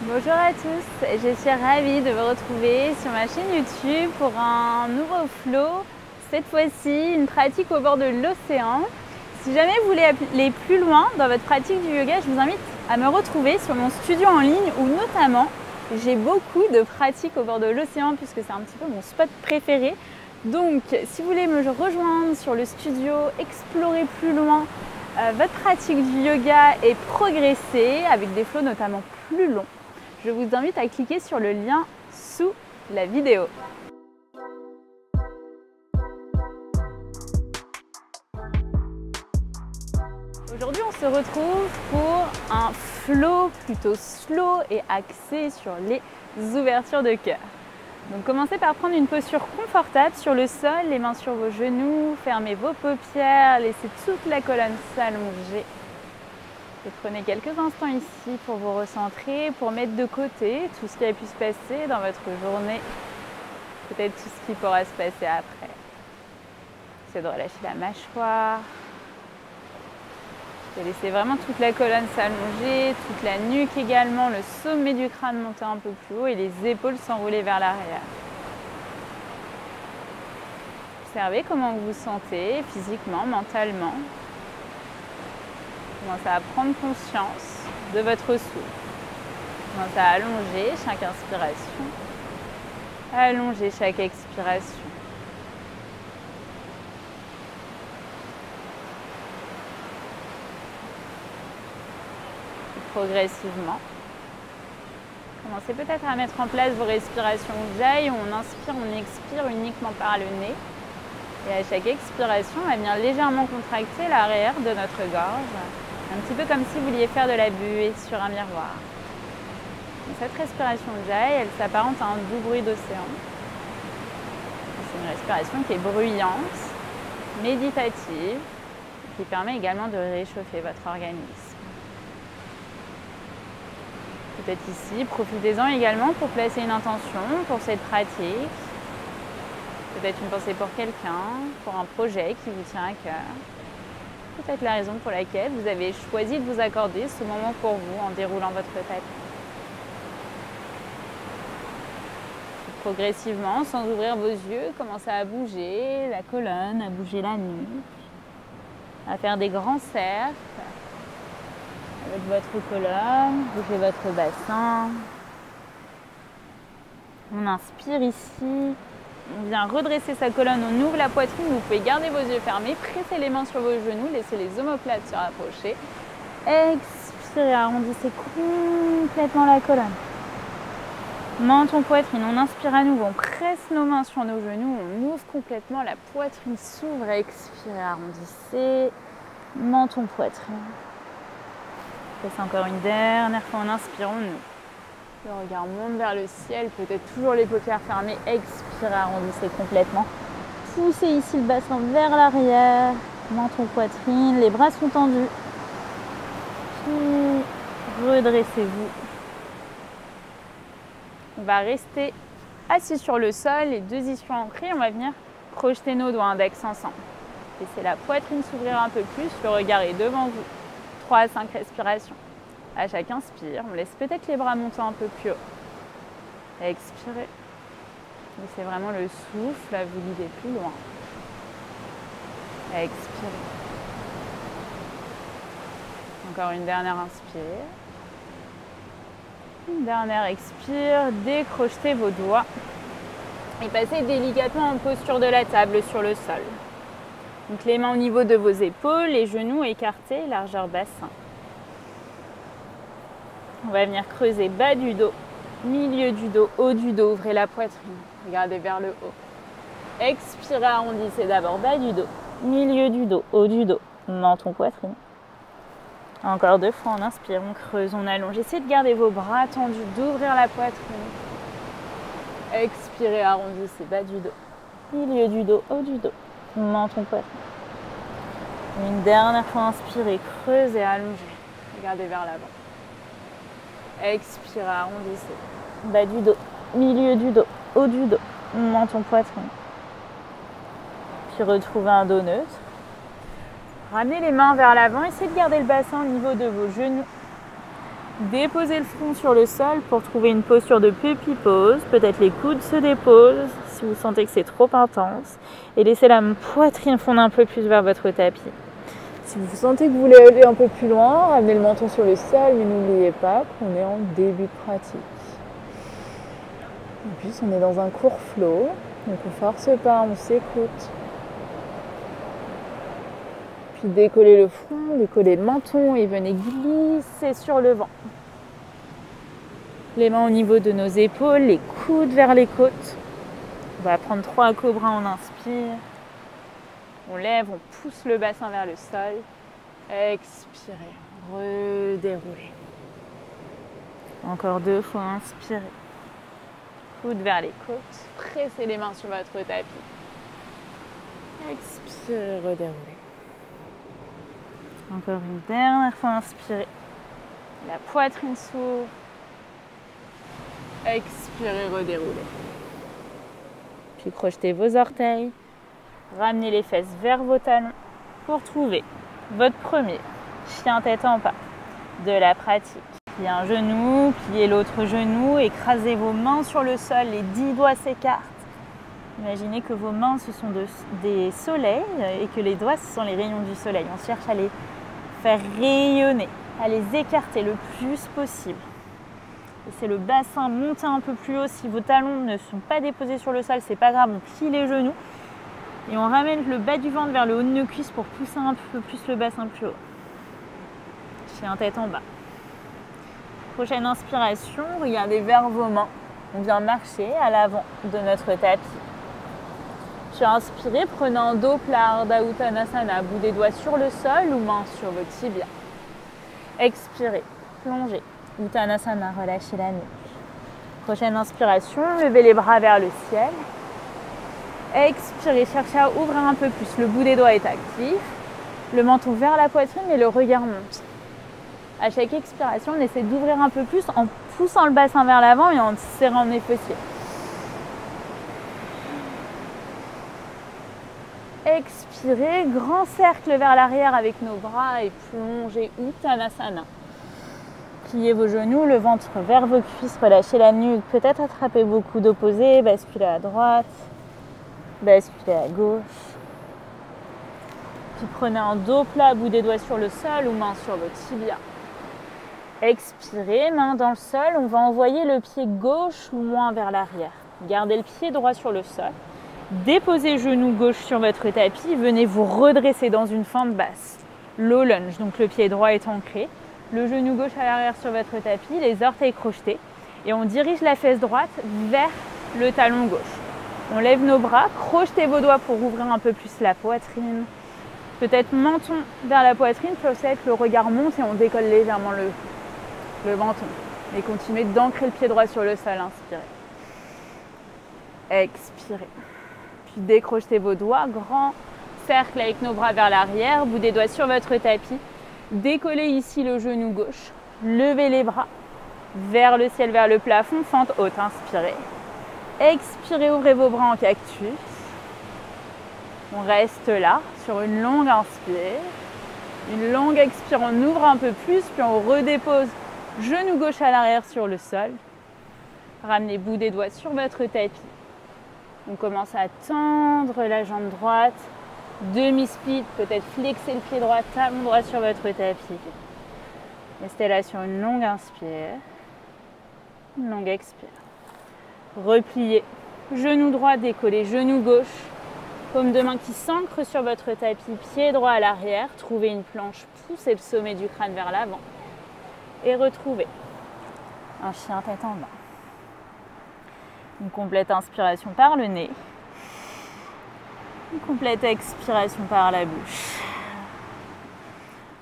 Bonjour à tous, je suis ravie de vous retrouver sur ma chaîne YouTube pour un nouveau flow. Cette fois-ci, une pratique au bord de l'océan. Si jamais vous voulez aller plus loin dans votre pratique du yoga, je vous invite à me retrouver sur mon studio en ligne où notamment j'ai beaucoup de pratiques au bord de l'océan puisque c'est un petit peu mon spot préféré. Donc si vous voulez me rejoindre sur le studio, explorer plus loin votre pratique du yoga et progresser avec des flows notamment plus longs, je vous invite à cliquer sur le lien sous la vidéo. Aujourd'hui, on se retrouve pour un flow plutôt slow et axé sur les ouvertures de cœur. Donc commencez par prendre une posture confortable sur le sol, les mains sur vos genoux, fermez vos paupières, laissez toute la colonne s'allonger. Et prenez quelques instants ici pour vous recentrer, pour mettre de côté tout ce qui a pu se passer dans votre journée, peut-être tout ce qui pourra se passer après. Essayez de relâcher la mâchoire, de laisser vraiment toute la colonne s'allonger, toute la nuque également, le sommet du crâne monter un peu plus haut et les épaules s'enrouler vers l'arrière. Observez comment vous vous sentez physiquement, mentalement. Commencez à prendre conscience de votre souffle. Commencez à allonger chaque inspiration, allonger chaque expiration. Et progressivement, commencez peut-être à mettre en place vos respirations Ujjayi où on inspire, on expire uniquement par le nez. Et à chaque expiration, on va venir légèrement contracter l'arrière de notre gorge. Un petit peu comme si vous vouliez faire de la buée sur un miroir. Et cette respiration Ujjayi, elle s'apparente à un doux bruit d'océan. C'est une respiration qui est bruyante, méditative, qui permet également de réchauffer votre organisme. Peut-être ici, profitez-en également pour placer une intention pour cette pratique. Peut-être une pensée pour quelqu'un, pour un projet qui vous tient à cœur. Peut-être la raison pour laquelle vous avez choisi de vous accorder ce moment pour vous en déroulant votre tapis. Progressivement, sans ouvrir vos yeux, commencez à bouger la colonne, à bouger la nuque, à faire des grands cercles avec votre colonne, bougez votre bassin. On inspire ici. On vient redresser sa colonne, on ouvre la poitrine, vous pouvez garder vos yeux fermés, pressez les mains sur vos genoux, laissez les omoplates se rapprocher. Expirez, arrondissez complètement la colonne. Menton, poitrine, on inspire à nouveau, on presse nos mains sur nos genoux, on ouvre complètement, la poitrine s'ouvre, expirez, arrondissez. Menton, poitrine. Faites encore une dernière fois, on inspire, on ouvre. Le regard monte vers le ciel, peut-être toujours les paupières fermées, expirez, arrondissez complètement. Poussez ici le bassin vers l'arrière, menton, poitrine, les bras sont tendus. Puis redressez-vous. On va rester assis sur le sol, les deux ischions ancrés, on va venir projeter nos doigts index ensemble. Laissez la poitrine s'ouvrir un peu plus, le regard est devant vous. 3 à 5 respirations. À chaque inspire, on laisse peut-être les bras monter un peu plus haut. Expirez. Laissez vraiment le souffle à vous guider plus loin. Expirez. Encore une dernière inspire. Une dernière expire. Décrochetez vos doigts. Et passez délicatement en posture de la table sur le sol. Donc les mains au niveau de vos épaules, les genoux écartés, largeur bassin. On va venir creuser bas du dos, milieu du dos, haut du dos. Ouvrez la poitrine, regardez vers le haut. Expirez, arrondissez d'abord bas du dos, milieu du dos, haut du dos, menton, poitrine. Encore 2 fois, on inspire, on creuse, on allonge. Essayez de garder vos bras tendus, d'ouvrir la poitrine. Expirez, arrondissez bas du dos, milieu du dos, haut du dos, menton, poitrine. Une dernière fois, inspirez, creusez, allongez. Regardez vers l'avant. Expirez, arrondissez. Bas du dos, milieu du dos, haut du dos, menton, poitrine. Puis retrouvez un dos neutre. Ramenez les mains vers l'avant, essayez de garder le bassin au niveau de vos genoux. Déposez le front sur le sol pour trouver une posture de puppy pose. Peut-être les coudes se déposent si vous sentez que c'est trop intense. Et laissez la poitrine fondre un peu plus vers votre tapis. Si vous sentez que vous voulez aller un peu plus loin, ramenez le menton sur le sol, mais n'oubliez pas qu'on est en début de pratique. En plus, on est dans un court flow, donc on ne force pas, on s'écoute. Puis décollez le front, décollez le menton et venez glisser sur le vent. Les mains au niveau de nos épaules, les coudes vers les côtes. On va prendre 3 cobras, on inspire. On lève, on pousse le bassin vers le sol. Expirez, redéroulez. Encore 2 fois, inspirez. Coude vers les côtes. Pressez les mains sur votre tapis. Expirez, redéroulez. Encore une dernière fois, inspirez. La poitrine s'ouvre. Expirez, redéroulez. Puis crochetez vos orteils. Ramenez les fesses vers vos talons pour trouver votre premier chien tête en bas de la pratique. Pliez un genou, pliez l'autre genou, écrasez vos mains sur le sol, les 10 doigts s'écartent. Imaginez que vos mains ce sont des soleils et que les doigts ce sont les rayons du soleil. On cherche à les faire rayonner, à les écarter le plus possible. Laissez le bassin monter un peu plus haut. Si vos talons ne sont pas déposés sur le sol, c'est pas grave, on plie les genoux. Et on ramène le bas du ventre vers le haut de nos cuisses pour pousser un peu plus le bassin plus haut. Chien tête en bas. Prochaine inspiration, regardez vers vos mains. On vient marcher à l'avant de notre tapis. Puis inspirez, prenez un dos plat, Ardha Uttanasana, bout des doigts sur le sol ou main sur vos tibias. Expirez, plongez. Uttanasana, relâchez la nuque. Prochaine inspiration, levez les bras vers le ciel. Expirez, cherchez à ouvrir un peu plus. Le bout des doigts est actif. Le menton vers la poitrine et le regard monte. À chaque expiration, on essaie d'ouvrir un peu plus en poussant le bassin vers l'avant et en serrant les fessiers. Expirez, grand cercle vers l'arrière avec nos bras et plongez Uttanasana. Pliez vos genoux, le ventre vers vos cuisses, relâchez la nuque. Peut-être attrapez vos coudes opposés, basculez à droite, basculez à gauche. Puis prenez un dos plat, bout des doigts sur le sol ou main sur vos tibias. Expirez, main dans le sol, on va envoyer le pied gauche ou moins vers l'arrière. Gardez le pied droit sur le sol. Déposez genou gauche sur votre tapis, venez vous redresser dans une fente basse. Low lunge, donc le pied droit est ancré. Le genou gauche à l'arrière sur votre tapis, les orteils crochetés. Et on dirige la fesse droite vers le talon gauche. On lève nos bras, crochetez vos doigts pour ouvrir un peu plus la poitrine. Peut-être menton vers la poitrine, peut-être le regard monte et on décolle légèrement le menton. Et continuez d'ancrer le pied droit sur le sol, inspirez. Expirez. Puis décrochez vos doigts, grand cercle avec nos bras vers l'arrière, bout des doigts sur votre tapis. Décollez ici le genou gauche, levez les bras vers le ciel, vers le plafond, fente haute, inspirez. Expirez, ouvrez vos bras en cactus. On reste là sur une longue inspire. Une longue expire, on ouvre un peu plus, puis on redépose genou gauche à l'arrière sur le sol. Ramenez bout des doigts sur votre tapis. On commence à tendre la jambe droite. Demi-split, peut-être flexer le pied droit, talon droit sur votre tapis. Restez là sur une longue inspire. Une longue expire. Repliez. Genou droit décollé, genou gauche. Paume de main qui s'ancre sur votre tapis, pied droit à l'arrière. Trouvez une planche, poussez le sommet du crâne vers l'avant. Et retrouvez un chien tête en bas. Une complète inspiration par le nez. Une complète expiration par la bouche.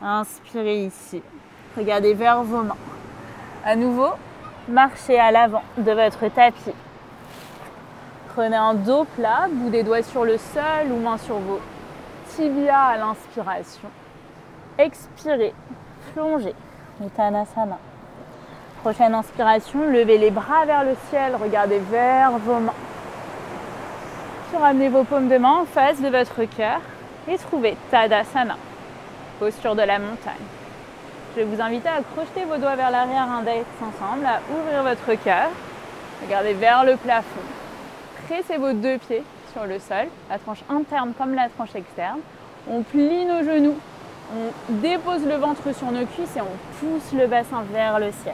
Inspirez ici. Regardez vers vos mains. À nouveau, marchez à l'avant de votre tapis. Prenez un dos plat, bout des doigts sur le sol ou main sur vos tibias à l'inspiration. Expirez, plongez. Uttanasana. Prochaine inspiration, levez les bras vers le ciel, regardez vers vos mains. Puis ramenez vos paumes de main en face de votre cœur et trouvez Tadasana, posture de la montagne. Je vais vous inviter à crocheter vos doigts vers l'arrière, index ensemble, à ouvrir votre cœur. Regardez vers le plafond. Pressez vos deux pieds sur le sol, la tranche interne comme la tranche externe. On plie nos genoux, on dépose le ventre sur nos cuisses et on pousse le bassin vers le ciel.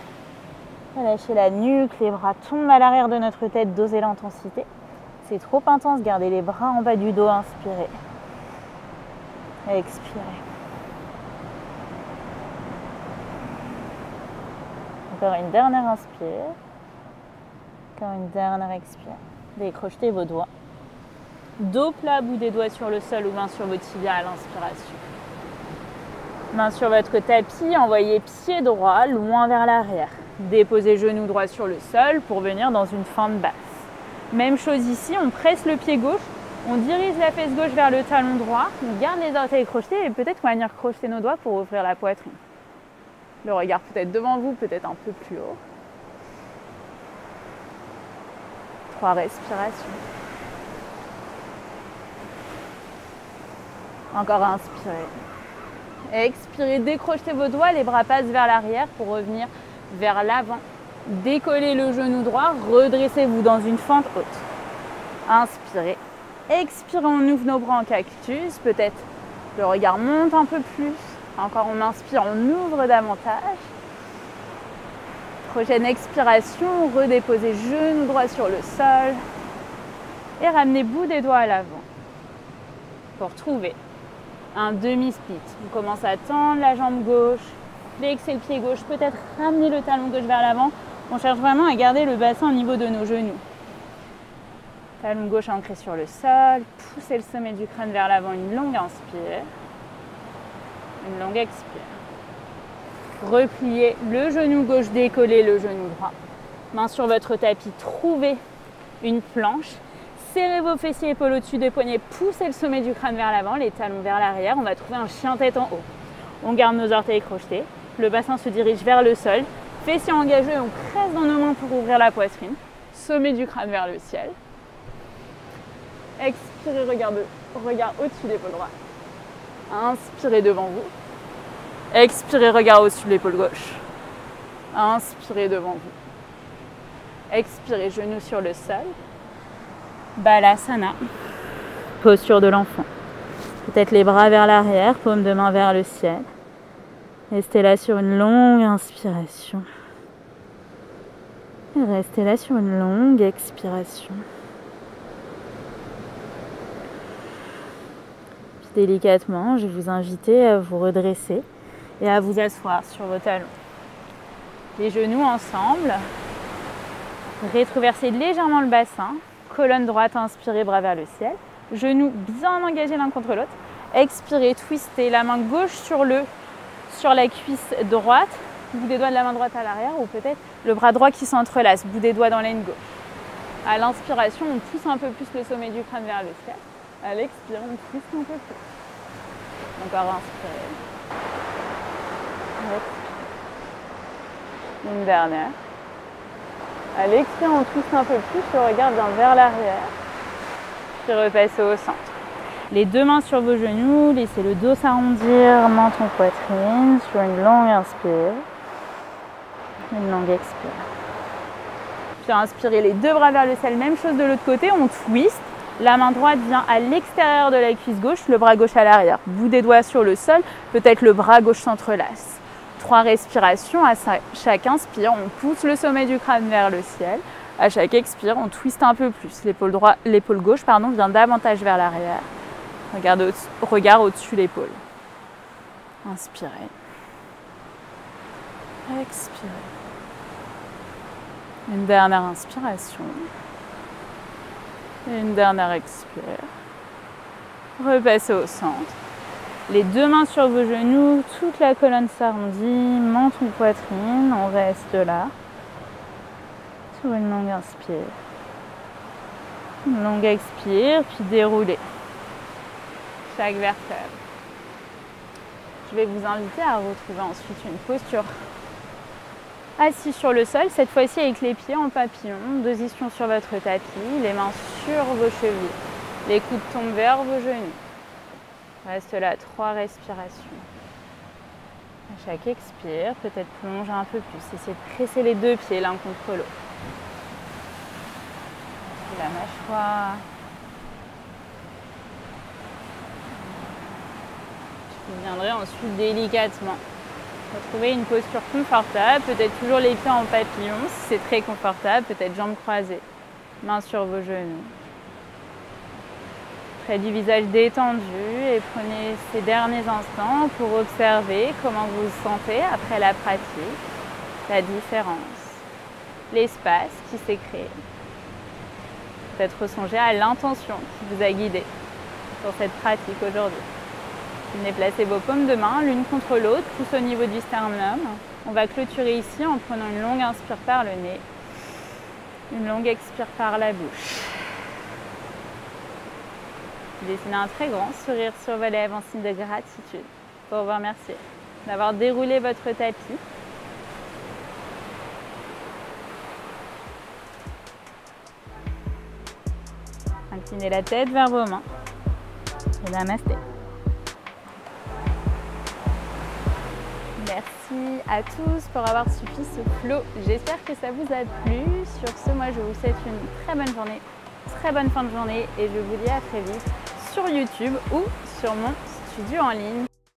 Relâchez la nuque, les bras tombent à l'arrière de notre tête, dosez l'intensité. C'est trop intense, gardez les bras en bas du dos, inspirez. Expirez. Encore une dernière inspire. Encore une dernière expire. Décrochetez vos doigts. Dos plat, bout des doigts sur le sol ou main sur vos tibias à l'inspiration. Main sur votre tapis, envoyez pied droit loin vers l'arrière. Déposez genou droit sur le sol pour venir dans une fente basse. Même chose ici, on presse le pied gauche, on dirige la fesse gauche vers le talon droit, on garde les orteils crochetés et peut-être qu'on va venir crocheter nos doigts pour ouvrir la poitrine. Le regard peut-être devant vous, peut-être un peu plus haut. 3 respirations. Encore inspirez. Expirez, décrochez vos doigts, les bras passent vers l'arrière pour revenir vers l'avant. Décollez le genou droit, redressez-vous dans une fente haute. Inspirez. Expirez, on ouvre nos bras en cactus. Peut-être le regard monte un peu plus. Encore on inspire, on ouvre davantage. Prochaine expiration, redéposez genou droit sur le sol. Et ramenez bout des doigts à l'avant. Pour trouver un demi-split. On commence à tendre la jambe gauche, flexer le pied gauche, peut-être ramener le talon gauche vers l'avant. On cherche vraiment à garder le bassin au niveau de nos genoux. Talon gauche ancré sur le sol, poussez le sommet du crâne vers l'avant, une longue inspire, une longue expire. Repliez le genou gauche, décollez le genou droit. Main sur votre tapis, trouvez une planche. Serrez vos fessiers, épaules au-dessus des poignets, poussez le sommet du crâne vers l'avant, les talons vers l'arrière. On va trouver un chien tête en haut. On garde nos orteils crochetés. Le bassin se dirige vers le sol. Fessiers engagés, on presse dans nos mains pour ouvrir la poitrine. Sommet du crâne vers le ciel. Expirez, regard au-dessus de l'épaule droite. Inspirez devant vous. Expirez, regard au-dessus de l'épaule gauche. Inspirez devant vous. Expirez, genoux sur le sol. Balasana, posture de l'enfant. Peut-être les bras vers l'arrière, paume de main vers le ciel. Restez là sur une longue inspiration. Et restez là sur une longue expiration. Puis délicatement, je vais vous inviter à vous redresser et à vous asseoir sur vos talons. Les genoux ensemble. Rétroversez légèrement le bassin. Colonne droite, inspirez, bras vers le ciel. Genoux bien engagés l'un contre l'autre. Expirez, twistez la main gauche sur la cuisse droite. Bout des doigts de la main droite à l'arrière ou peut-être le bras droit qui s'entrelace. Bout des doigts dans l'aine gauche. À l'inspiration, on pousse un peu plus le sommet du crâne vers le ciel. À l'expire, on twiste un peu plus. Encore inspirez. Une dernière. À l'expire, on twiste un peu plus, le regard vient vers l'arrière. Puis repassez au centre. Les deux mains sur vos genoux, laissez le dos s'arrondir, menton poitrine, sur une longue inspire. Une longue expire. Puis inspirez les deux bras vers le ciel, même chose de l'autre côté, on twist. La main droite vient à l'extérieur de la cuisse gauche, le bras gauche à l'arrière. Bout des doigts sur le sol, peut-être le bras gauche s'entrelace. 3 respirations, à chaque inspire, on pousse le sommet du crâne vers le ciel. À chaque expire, on twiste un peu plus. L'épaule gauche vient davantage vers l'arrière. Regard au-dessus de l'épaule. Inspirez. Expirez. Une dernière inspiration. Et une dernière expire. Repassez au centre. Les deux mains sur vos genoux, toute la colonne s'arrondit, menton poitrine, on reste là. Sur une longue inspire. Une longue expire, puis déroulez chaque vertèbre. Je vais vous inviter à retrouver ensuite une posture assis sur le sol, cette fois-ci avec les pieds en papillon, position sur votre tapis, les mains sur vos chevilles, les coudes tombent vers vos genoux. Reste là, 3 respirations. À chaque expire, peut-être plonger un peu plus. Essayez de presser les deux pieds l'un contre l'autre. La mâchoire. Vous viendrez ensuite délicatement retrouver une posture confortable, peut-être toujours les pieds en papillon si c'est très confortable, peut-être jambes croisées, mains sur vos genoux. Près du visage détendu et prenez ces derniers instants pour observer comment vous vous sentez après la pratique, la différence, l'espace qui s'est créé. Peut-être songer à l'intention qui vous a guidé pour cette pratique aujourd'hui. Venez placer vos paumes de main l'une contre l'autre, tous au niveau du sternum. On va clôturer ici en prenant une longue inspire par le nez, une longue expire par la bouche. Dessinez un très grand sourire sur vos lèvres en signe de gratitude pour vous remercier d'avoir déroulé votre tapis. Inclinez la tête vers vos mains et namasté. Merci à tous pour avoir suivi ce flow. J'espère que ça vous a plu. Sur ce, moi je vous souhaite une très bonne journée, très bonne fin de journée et je vous dis à très vite sur YouTube ou sur mon studio en ligne.